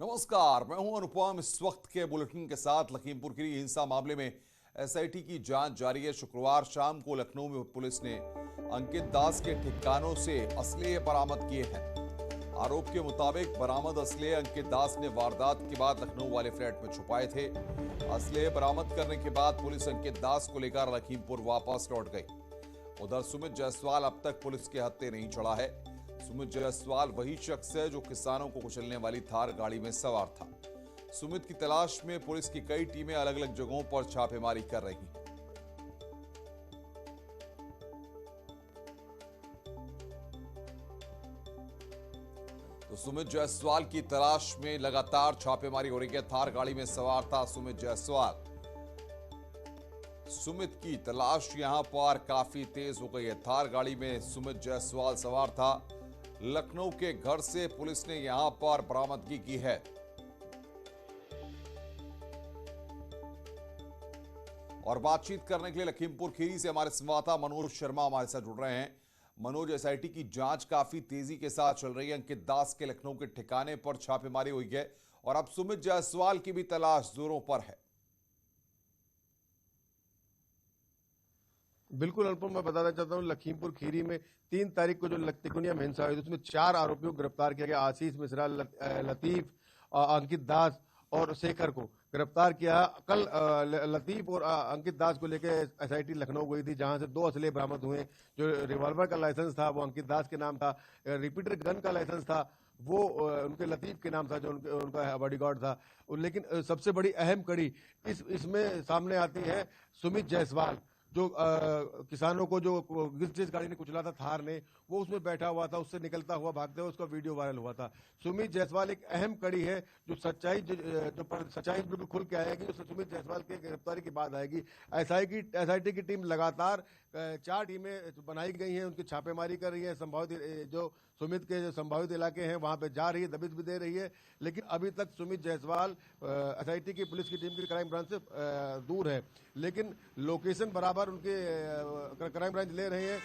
नमस्कार, मैं हूं अनुपम। इस वक्त के बुलेटिन के साथ लखीमपुर खीरी हिंसा मामले में एसआईटी की जांच जारी है। शुक्रवार शाम को लखनऊ में पुलिस ने अंकित दास के ठिकानों से असले बरामद किए हैं। आरोप के मुताबिक बरामद असले अंकित दास ने वारदात के बाद लखनऊ वाले फ्लैट में छुपाए थे। असले बरामद करने के बाद पुलिस अंकित दास को लेकर लखीमपुर वापस लौट गई। उधर सुमित जायसवाल अब तक पुलिस के हत्थे नहीं चढ़ा है। सुमित जायसवाल वही शख्स है जो किसानों को कुचलने वाली थार गाड़ी में सवार था। सुमित की तलाश में पुलिस की कई टीमें अलग अलग जगहों पर छापेमारी कर रही हैं। तो सुमित जायसवाल की तलाश में लगातार छापेमारी हो रही है। थार गाड़ी में सवार था सुमित जायसवाल। सुमित की तलाश यहां पर काफी तेज हो गई है। थार गाड़ी में सुमित जायसवाल सवार था। लखनऊ के घर से पुलिस ने यहां पर बरामदगी की है। और बातचीत करने के लिए लखीमपुर खीरी से हमारे संवाददाता मनोज शर्मा हमारे साथ जुड़ रहे हैं। मनोज, एसआईटी की जांच काफी तेजी के साथ चल रही है। अंकित दास के लखनऊ के ठिकाने पर छापेमारी हुई है और अब सुमित जायसवाल की भी तलाश जोरों पर है। बिल्कुल अनुपम, मैं बताना चाहता हूँ लखीमपुर खीरी में 3 तारीख को जो तिकोनिया में हिंसा हुई उसमें 4 आरोपियों को गिरफ्तार किया गया। आशीष मिश्रा, लतीफ, अंकित दास और शेखर को गिरफ्तार किया। कल लतीफ और अंकित दास को लेकर एसआईटी लखनऊ गई थी, जहां से 2 असले बरामद हुए। जो रिवॉल्वर का लाइसेंस था वो अंकित दास के नाम था। रिपीटर गन का लाइसेंस था वो उनके लतीफ के नाम था, जो उनका बॉडीगार्ड था। लेकिन सबसे बड़ी अहम कड़ी इसमें सामने आती है सुमित जायसवाल, जो किसानों को जो जिस गाड़ी ने कुचला था थार ने, वो उसमें बैठा हुआ था। उससे निकलता हुआ भागते हुए उसका वीडियो वायरल हुआ था। सुमित जायसवाल एक अहम कड़ी है जो सच्चाई बिल्कुल खुल के आएगी, जो सुमित जायसवाल के गिरफ्तारी के बाद आएगी। एसआईटी की टीम लगातार 4 टीमें बनाई गई हैं, उनकी छापेमारी कर रही है। संभावित जो सुमित के जो संभावित इलाके हैं वहां पे जा रही है, दबिश भी दे रही है। लेकिन अभी तक सुमित जायसवाल एसआईटी की पुलिस की टीम की क्राइम ब्रांच से दूर है। लेकिन लोकेशन बराबर उनके क्राइम ब्रांच ले रहे हैं।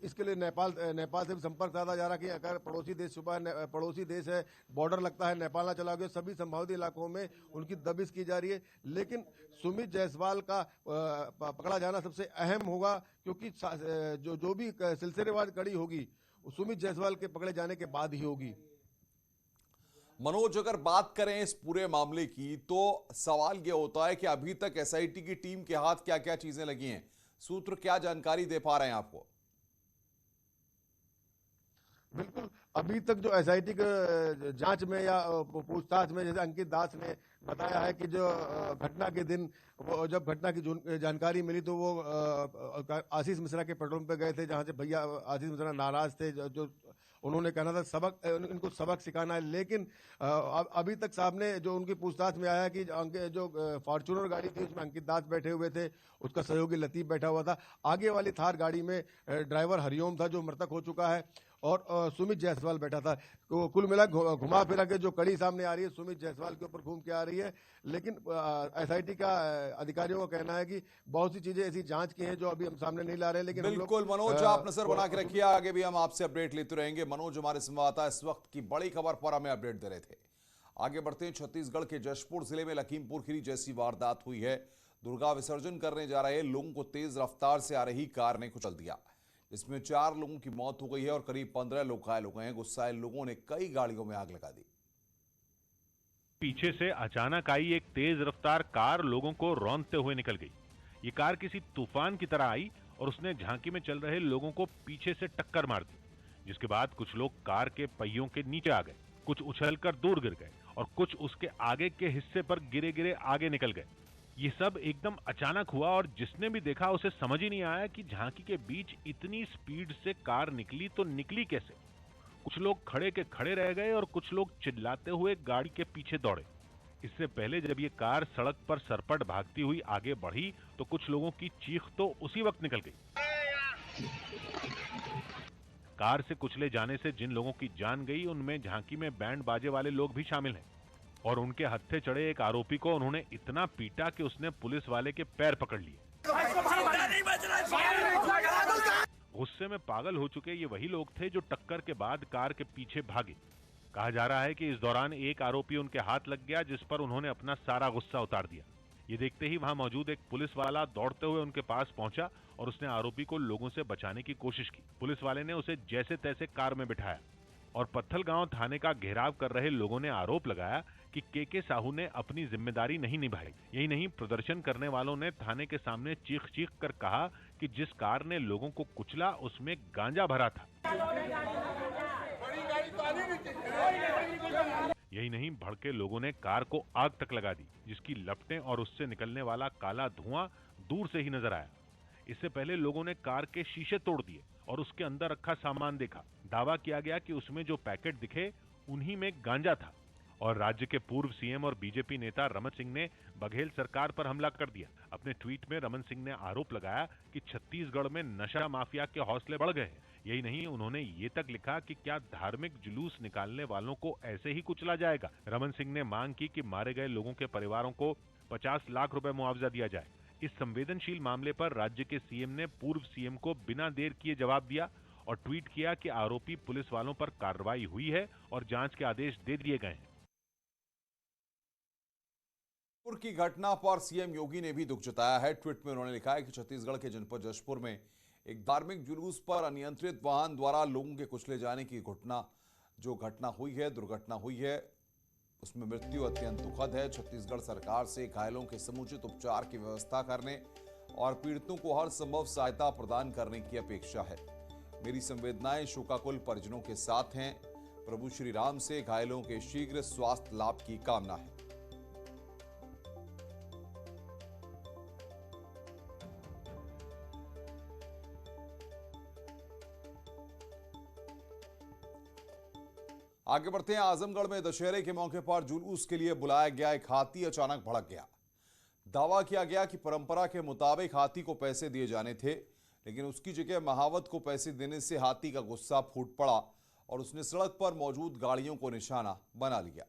इसके लिए नेपाल से भी संपर्क साधा जा रहा कि अगर पड़ोसी देश है, बॉर्डर लगता है, नेपाल ना चला गया, सभी संभावित इलाकों में उनकी दबिश की जा रही है। लेकिन सुमित जायसवाल का पकड़ा जाना सबसे अहम होगा, क्योंकि जो भी सिलसिलेवार कड़ी होगी सुमित जायसवाल के पकड़े जाने के बाद ही होगी। मनोज, अगर बात करें इस पूरे मामले की तो सवाल यह होता है कि अभी तक एसआईटी की टीम के हाथ क्या क्या चीजें लगी हैं, सूत्र क्या जानकारी दे पा रहे हैं आपको? बिल्कुल, अभी तक जो एसआईटी के जांच में या पूछताछ में, जैसे अंकित दास ने बताया है कि जो घटना के दिन जब घटना की जानकारी मिली तो वो आशीष मिश्रा के पेट्रोल पे गए थे, जहां से भैया आशीष मिश्रा नाराज थे। जो उन्होंने कहना था इनको सबक सिखाना है। लेकिन अभी तक सामने जो उनकी पूछताछ में आया कि जो फॉर्च्यूनर गाड़ी थी उसमें अंकित दास बैठे हुए थे, उसका सहयोगी लतीफ बैठा हुआ था। आगे वाली थार गाड़ी में ड्राइवर हरिओम था जो मृतक हो चुका है, और सुमित जायसवाल बैठा था। तो कुल मिला घुमा फिरा के जो कड़ी सामने आ रही है सुमित जायसवाल के ऊपर घूम के आ रही है। लेकिन एसआईटी का अधिकारियों का कहना है कि बहुत सी चीजें ऐसी जांच की हैं जो अभी हम सामने नहीं ला रहे हैं। लेकिन बिल्कुल मनोज, आप नजर बना के रखिए, आगे भी हम आपसे अपडेट लेते रहेंगे। मनोज हमारे संवाददाता इस वक्त की बड़ी खबर पर हमें अपडेट दे रहे थे। आगे बढ़ते हैं। छत्तीसगढ़ के जशपुर जिले में लखीमपुर खीरी जैसी वारदात हुई है। दुर्गा विसर्जन करने जा रहे लोगों को तेज रफ्तार से आ रही कार ने कुचल दिया। इसमें 4 लोगों की मौत हो गई है और करीब 15 लोग घायल हो गए हैं। गुस्साए लोगों ने कई गाड़ियों में आग लगा दी। पीछे से अचानक आई एक तेज रफ्तार कार लोगों को रौंदते हुए निकल गई। ये कार किसी तूफान की तरह आई और उसने झांकी में चल रहे लोगों को पीछे से टक्कर मार दी, जिसके बाद कुछ लोग कार के पहियों के नीचे आ गए, कुछ उछलकर दूर गिर गए और कुछ उसके आगे के हिस्से पर गिरे गिरे आगे निकल गए। ये सब एकदम अचानक हुआ और जिसने भी देखा उसे समझ ही नहीं आया कि झांकी के बीच इतनी स्पीड से कार निकली तो निकली कैसे। कुछ लोग खड़े के खड़े रह गए और कुछ लोग चिल्लाते हुए गाड़ी के पीछे दौड़े। इससे पहले जब ये कार सड़क पर सरपट भागती हुई आगे बढ़ी तो कुछ लोगों की चीख तो उसी वक्त निकल गई। कार से कुचले जाने से जिन लोगों की जान गई उनमें झांकी में बैंड बाजे वाले लोग भी शामिल हैं और उनके हत्थे चढ़े एक आरोपी को उन्होंने इतना पीटा कि उसने पुलिस वाले के पैर पकड़ लिए। गुस्से में पागल हो चुके ये वही लोग थे जो टक्कर के बाद कार के पीछे भागे। कहा जा रहा है कि इस दौरान एक आरोपी उनके हाथ लग गया, जिस पर उन्होंने अपना सारा गुस्सा उतार दिया। ये देखते ही वहां मौजूद एक पुलिस वाला दौड़ते हुए उनके पास पहुंचा और उसने आरोपी को लोगों से बचाने की कोशिश की। पुलिस वाले ने उसे जैसे तैसे कार में बिठाया और पत्थलगांव थाने का घेराव कर रहे लोगों ने आरोप लगाया कि के साहू ने अपनी जिम्मेदारी नहीं निभाई। यही नहीं, प्रदर्शन करने वालों ने थाने के सामने चीख चीख कर कहा कि जिस कार ने लोगों को कुचला उसमें गांजा भरा था। यही नहीं, भड़के लोगों ने कार को आग तक लगा दी, जिसकी लपटें और उससे निकलने वाला काला धुआं दूर से ही नजर आया। इससे पहले लोगों ने कार के शीशे तोड़ दिए और उसके अंदर रखा सामान देखा। दावा किया गया कि उसमें जो पैकेट दिखे उन्हीं में गांजा था। और राज्य के पूर्व सीएम और बीजेपी नेता रमन सिंह ने बघेल सरकार पर हमला कर दिया। अपने ट्वीट में रमन सिंह ने आरोप लगाया कि छत्तीसगढ़ में नशा माफिया के हौसले बढ़ गए हैं। यही नहीं, उन्होंने ये तक लिखा कि क्या धार्मिक जुलूस निकालने वालों को ऐसे ही कुचला जाएगा। रमन सिंह ने मांग की कि मारे गए लोगों के परिवारों को 50 लाख रुपए मुआवजा दिया जाए। इस संवेदनशील मामले पर राज्य के सीएम ने पूर्व सीएम को बिना देर किए जवाब दिया और ट्वीट किया कि आरोपी पुलिस वालों पर कार्रवाई हुई है और जांच के आदेश दे दिए गए हैं। जशपुर की घटना पर सीएम योगी ने भी दुख जताया है। ट्वीट में उन्होंने लिखा है कि छत्तीसगढ़ के जनपद जशपुर में एक धार्मिक जुलूस पर अनियंत्रित वाहन द्वारा लोगों के कुचले जाने की घटना हुई है, दुर्घटना हुई है, उसमें मृत्यु अत्यंत दुखद है। छत्तीसगढ़ सरकार से घायलों के समुचित उपचार की व्यवस्था करने और पीड़ितों को हर संभव सहायता प्रदान करने की अपेक्षा है। मेरी संवेदनाएं शोकाकुल परिजनों के साथ हैं। प्रभु श्री राम से घायलों के शीघ्र स्वास्थ्य लाभ की कामना है। आगे बढ़ते हैं। आजमगढ़ में दशहरे के मौके पर जुलूस के लिए बुलाया गया एक हाथी अचानक भड़क गया। दावा किया गया कि परंपरा के मुताबिक हाथी को पैसे दिए जाने थे, लेकिन उसकी जगह महावत को पैसे देने से हाथी का गुस्सा फूट पड़ा और उसने सड़क पर मौजूद गाड़ियों को निशाना बना लिया।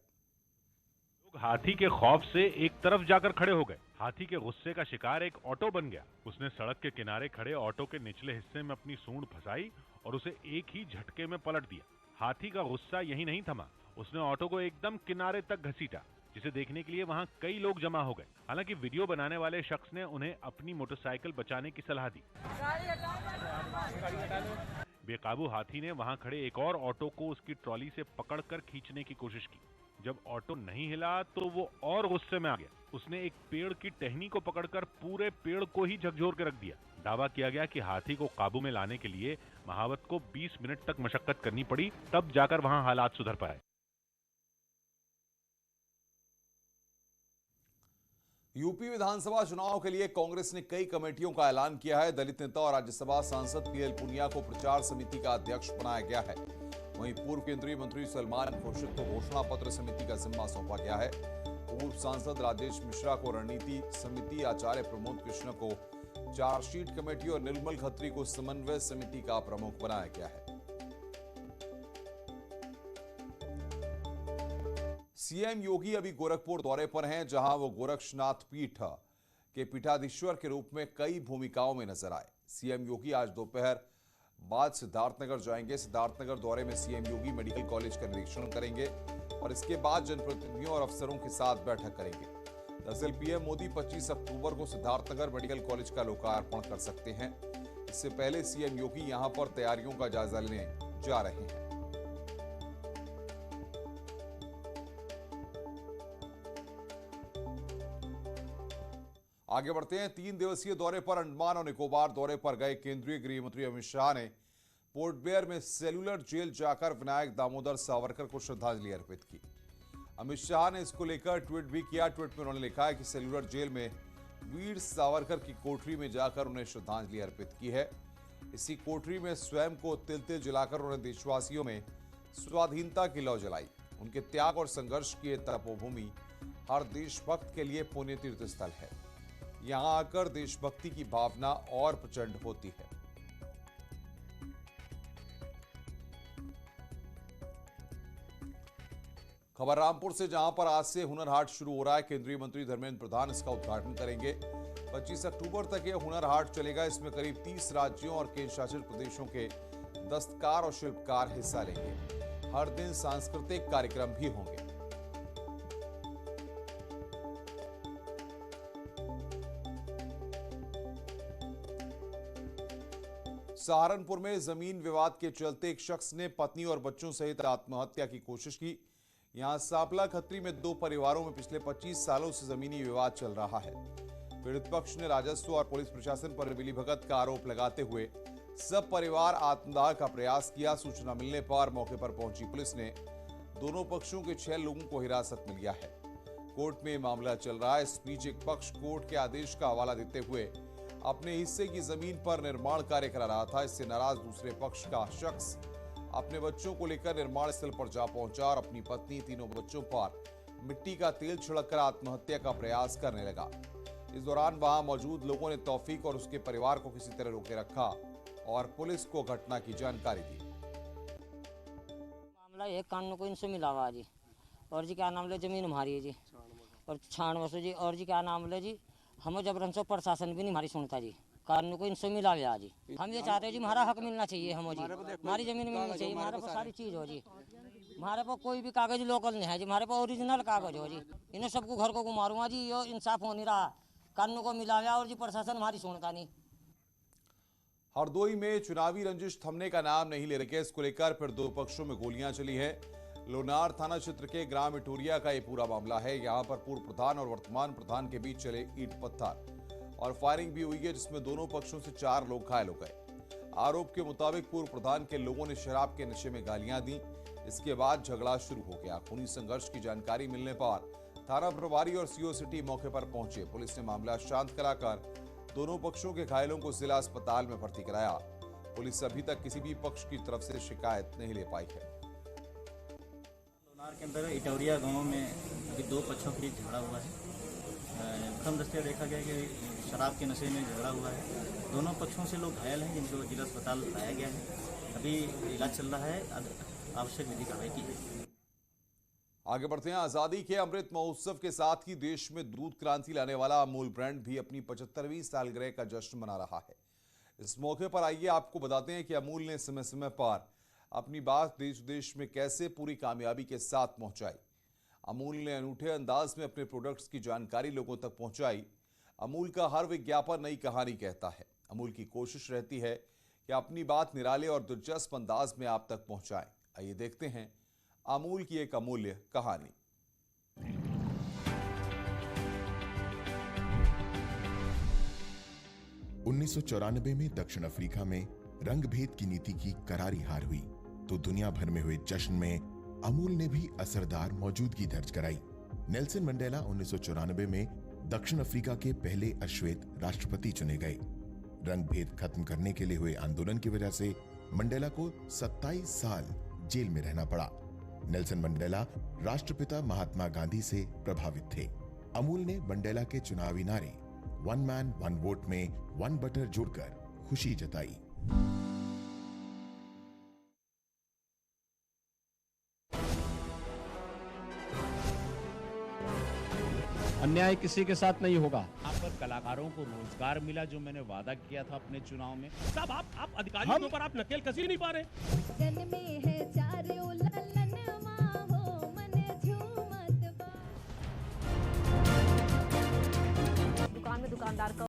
लोग हाथी के खौफ से एक तरफ जाकर खड़े हो गए। हाथी के गुस्से का शिकार एक ऑटो बन गया। उसने सड़क के किनारे खड़े ऑटो के निचले हिस्से में अपनी सूंड फंसाई और उसे एक ही झटके में पलट दिया। हाथी का गुस्सा यही नहीं थमा, उसने ऑटो को एकदम किनारे तक घसीटा, जिसे देखने के लिए वहां कई लोग जमा हो गए। हालांकि वीडियो बनाने वाले शख्स ने उन्हें अपनी मोटरसाइकिल बचाने की सलाह दी। बेकाबू हाथी ने वहां खड़े एक और ऑटो को उसकी ट्रॉली से पकड़कर खींचने की कोशिश की। जब ऑटो नहीं हिला तो वो और गुस्से में आ गया। उसने एक पेड़ की टहनी को पकड़कर पूरे पेड़ को ही झकझोर के रख दिया। दावा किया गया कि हाथी को काबू में लाने के लिए महावत को 20 मिनट तक मशक्कत करनी पड़ी, तब जाकर वहां हालात सुधर पाए। यूपी विधानसभा चुनाव के लिए कांग्रेस ने कई कमेटियों का ऐलान किया है। दलित नेता और राज्यसभा सांसद पीएल पुनिया को प्रचार समिति का अध्यक्ष बनाया गया है। वहीं पूर्व केंद्रीय मंत्री सलमान खुर्शीद को घोषणा पत्र समिति का जिम्मा सौंपा गया है। पूर्व सांसद राजेश मिश्रा को रणनीति समिति, आचार्य प्रमोद कृष्ण को चार्जशीट कमेटी और निर्मल खत्री को समन्वय समिति का प्रमुख बनाया गया है। सीएम योगी अभी गोरखपुर दौरे पर हैं, जहां वो गोरक्षनाथ पीठ के पीठाधीश्वर के रूप में कई भूमिकाओं में नजर आए। सीएम योगी आज दोपहर बाद सिद्धार्थनगर जाएंगे। सिद्धार्थनगर दौरे में सीएम योगी मेडिकल कॉलेज का निरीक्षण करेंगे और इसके बाद जनप्रतिनिधियों और अफसरों के साथ बैठक करेंगे। दरअसल पीएम मोदी 25 अक्टूबर को सिद्धार्थनगर मेडिकल कॉलेज का लोकार्पण कर सकते हैं। इससे पहले सीएम योगी यहां पर तैयारियों का जायजा लेने जा रहे हैं। आगे बढ़ते हैं। 3 दिवसीय दौरे पर अंडमान और निकोबार दौरे पर गए केंद्रीय गृह मंत्री अमित शाह ने पोर्ट ब्लेयर में सेलुलर जेल जाकर विनायक दामोदर सावरकर को श्रद्धांजलि अर्पित की। अमित शाह ने इसको लेकर ट्वीट भी किया। ट्वीट में उन्होंने लिखा है कि सेलुलर जेल में वीर सावरकर की कोठरी में जाकर उन्हें श्रद्धांजलि अर्पित की है। इसी कोठरी में स्वयं को तिल तिल जलाकर उन्होंने देशवासियों में स्वाधीनता की लौ जलाई। उनके त्याग और संघर्ष की तपोभूमि हर देशभक्त के लिए पुण्य तीर्थ स्थल है। यहां आकर देशभक्ति की भावना और प्रचंड होती है। खबर रामपुर से, जहां पर आज से हुनर हाट शुरू हो रहा है। केंद्रीय मंत्री धर्मेंद्र प्रधान इसका उद्घाटन करेंगे। 25 अक्टूबर तक यह हुनर हाट चलेगा। इसमें करीब 30 राज्यों और केंद्र शासित प्रदेशों के दस्तकार और शिल्पकार हिस्सा लेंगे। हर दिन सांस्कृतिक कार्यक्रम भी होंगे। सहारनपुर में जमीन विवाद के चलते एक शख्स ने पत्नी और बच्चों सहित आत्महत्या की कोशिश की। यहां सांपला खत्री में दो परिवारों में पिछले 25 सालों से जमीनी विवाद चल रहा है। पीड़ित पक्ष ने राजस्व और पुलिस प्रशासन पर मिलीभगत का आरोप लगाते हुए सब परिवार आत्मदाह का प्रयास किया। सूचना मिलने पर मौके पर पहुंची पुलिस ने दोनों पक्षों के 6 लोगों को हिरासत में लिया है। कोर्ट में मामला चल रहा है। इस बीच एक पक्ष कोर्ट के आदेश का हवाला देते हुए अपने हिस्से की जमीन पर निर्माण कार्य करा रहा था। इससे नाराज दूसरे पक्ष का शख्स अपने बच्चों को लेकर निर्माण स्थल पर जा पहुंचा और अपनी पत्नी, तीनों बच्चों पर मिट्टी का तेल छिड़ककर आत्महत्या का प्रयास करने लगा। इस दौरान वहां मौजूद लोगों ने तौफीक और उसके परिवार को किसी तरह रोके रखा और पुलिस को घटना की जानकारी दी। मामला एक कानून को इनसे मिला हुआ जी, और जी क्या नाम ले जमीन हमारी है जी, और छाण वसु जी, और जी क्या नाम ले जी, हमें जबरन से प्रशासन भी नहीं हमारी सुनता जी, कानून को इनसे मिला गया जी। हम ये चाहते हैं जी हमारा हक मिलना चाहिए, हमें जी हमारी जमीन मिलनी चाहिए, हमारे पास सारी चीज हो जी, हमारे पास कोई भी कागज लोकल नहीं है जी, हमारे पास ओरिजिनल कागज हो जी। इन्हें सबको घर को मारूंगा जी, ये इंसाफ हो नहीं रहा, कानून को मिला गया और जी प्रशासन हमारी सुनता नहीं। हरदोई में चुनावी रंजिश थमने का नाम नहीं ले रहे। इसको लेकर फिर दो पक्षों में गोलियां चली है। लोनार थाना क्षेत्र के ग्राम इटोरिया का ये पूरा मामला है। यहां पर पूर्व प्रधान और वर्तमान प्रधान के बीच चले ईंट पत्थर और फायरिंग भी हुई है, जिसमें दोनों पक्षों से 4 लोग घायल हो गए। आरोप के मुताबिक पूर्व प्रधान के लोगों ने शराब के नशे में गालियां दी। इसके बाद झगड़ा शुरू हो गया। खूनी संघर्ष की जानकारी मिलने पर थाना प्रभारी और सीओ सिटी मौके पर पहुंचे। पुलिस ने मामला शांत कराकर दोनों पक्षों के घायलों को जिला अस्पताल में भर्ती कराया। पुलिस अभी तक किसी भी पक्ष की तरफ से शिकायत नहीं ले पाई है। लोनार के अंदर इटौरिया गांव में अभी दो पक्षों के बीच झगड़ा हुआ है। प्रथम दृष्टया देखा गया कि शराब के नशे में झगड़ा हुआ है। दोनों पक्षों से लोग घायल हैं, जिनको जिला अस्पताल लाया गया है। अभी इलाज चल रहा है, आवश्यक विधि कार्रवाई की जाएगी। आगे बढ़ते हैं। आजादी के अमृत महोत्सव के साथ ही देश में दूध क्रांति लाने वाला अमूल ब्रांड भी अपनी 75वीं सालगिरह का जश्न मना रहा है। इस मौके पर आइए आपको बताते हैं कि अमूल ने समय समय पर अपनी बात देश विदेश में कैसे पूरी कामयाबी के साथ पहुंचाई। अमूल ने अनूठे अंदाज में अपने प्रोडक्ट्स की जानकारी लोगों तक पहुंचाई। अमूल का हर विज्ञापन नई कहानी कहता है। अमूल की कोशिश रहती है कि अपनी बात निराले और दिलचस्प अंदाज में आप तक पहुंचाएं। आइए देखते हैं अमूल की एक अमूल्य कहानी। 1994 में दक्षिण अफ्रीका में रंगभेद की नीति की करारी हार हुई तो दुनिया भर में हुए जश्न में अमूल ने भी असरदार मौजूदगी दर्ज कराई। नेल्सन मंडेला 1994 में दक्षिण अफ्रीका के पहले अश्वेत राष्ट्रपति चुने गए। रंगभेद खत्म करने के लिए हुए आंदोलन की वजह से मंडेला को 27 साल जेल में रहना पड़ा। नेल्सन मंडेला राष्ट्रपिता महात्मा गांधी से प्रभावित थे। अमूल ने मंडेला के चुनावी नारे 1 मैन 1 वोट में 1 बटर जोड़कर खुशी जताई। अन्याय किसी के साथ नहीं होगा। यहाँ पर कलाकारों को रोजगार मिला, जो मैंने वादा किया था अपने चुनाव में। साहब आप अधिकारियों के ऊपर आप नकेल कसी नहीं पा रहे। दुकान में दुकानदार का